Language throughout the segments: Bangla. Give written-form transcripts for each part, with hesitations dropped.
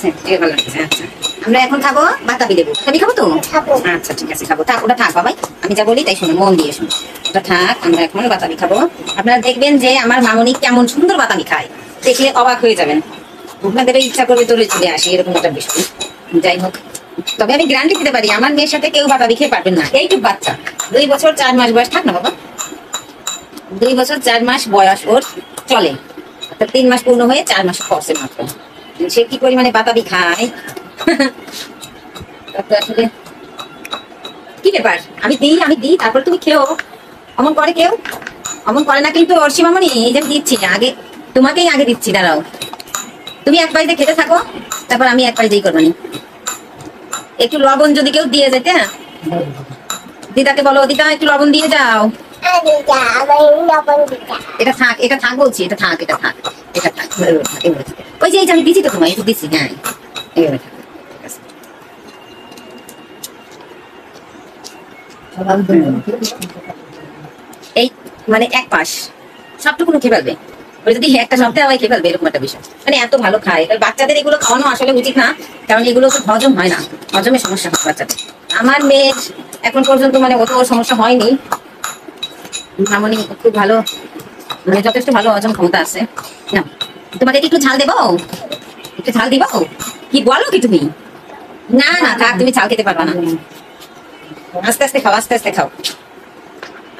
লাগছে? এটা ভালো লাগছে। আচ্ছা, আমরা এখন খাবো বাতাবি লেবু। বাতাবি খাবো তো? আচ্ছা ঠিক আছে, খাবো। থাক, ওটা থাক বাবাই, আমি যা বলি তাই শুনো, মন দিয়ে শুনো। ওটা থাক, আমরা এখন বাতাবি খাবো। আপনারা দেখবেন যে আমার মামনি কেমন সুন্দর বাতাবি খায়, দেখলে অবাক হয়ে যাবেন। আপনাদের ইচ্ছা করবে চলে চলে আসি, এরকম একটা বিষয়। যাই হোক, তবে আমি গ্যারান্টি দিতে পারি আমার মেয়ের সাথে কেউ বাতাবি খেয়ে পারবেন না। এইটুক বাচ্চা, 2 বছর 4 মাস বয়স। থাক না বাবা, 2 বছর 4 মাস বয়স ওর, চলে। 3 মাস পূর্ণ হয়ে 4 মাস পরছে মাত্র। সে কি পরিমাণে বাতাবি খায় আসলে কি ব্যাপার। আমি দিই তারপর তুমি খেও। অমন করে কেউ? অমন করে না কিন্তু অর্ষি মামনি। এই যে দিচ্ছি আগে, তোমাকেই আগে দিচ্ছি, দাঁড়াও। তুমি এক পাইতে খেতে থাকো, তারপর আমি এক পাইতেই করবানি। একটু লবণ যদি কেউ দিয়ে যেতে, দিদাকে বলো, দিদা একটু লবণ দিয়ে যাও। এটা থাক, এটা থাক বলছি, এটা থাক, এটা থাক, এটা থাক। ওই যে আমি দিচ্ছি তো তোমায়, একটু দিচ্ছি। হ্যাঁ, এই মানে এক পাশ সবটুকু খেয়ে ফেলবে। ওই যদি একটা সপ্তাহে আবার খেয়ে ফেলবে, এরকম একটা বিষয়। মানে এত ভালো খায়। বাচ্চাদের এগুলো খাওয়ানো আসলে উচিত না, কারণ এগুলো তো হজম হয় না, হজমের সমস্যা হয় বাচ্চাদের। আমার মেয়ের এখন পর্যন্ত মানে অত সমস্যা হয়নি। মামনি খুব ভালো, মানে যথেষ্ট ভালো হজম ক্ষমতা আছে। না, তোমাকে কি একটু ঝাল দেবো? একটু ঝাল দিব? কি বলো কি তুমি? না না থাক, তুমি ঝাল খেতে পারবা না। আস্তে আস্তে খাও, আস্তে আস্তে খাও,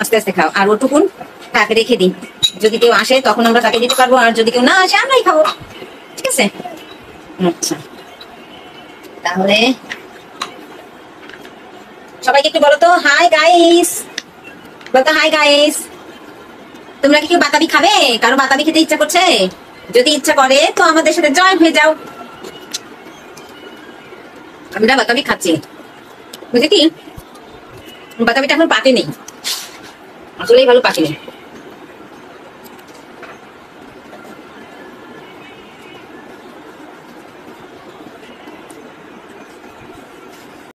আস্তে আস্তে খাও। আর ওটুকুন তাকে রেখে দিন, যদি কেউ আসে তখন আমরা তাকে দিতে পারবো, আর যদি কেউ না আসে আমরাই খাবো। ঠিক আছে? আচ্ছা, তাহলে সবাইকে একটু বলো তো হাই গাইস, বলতো হাই গাইস। তোমরা কি কেউ বাতাবি খাবে? কারো বাতাবি খেতে ইচ্ছা করছে? যদি ইচ্ছা করে তো আমাদের সাথে জয়েন হয়ে যাও। আমরা বাতাবি খাচ্ছি, বুঝলি কি? বাতাবিটা এখন পাকেনি, আসলেই ভালো পাকেনি।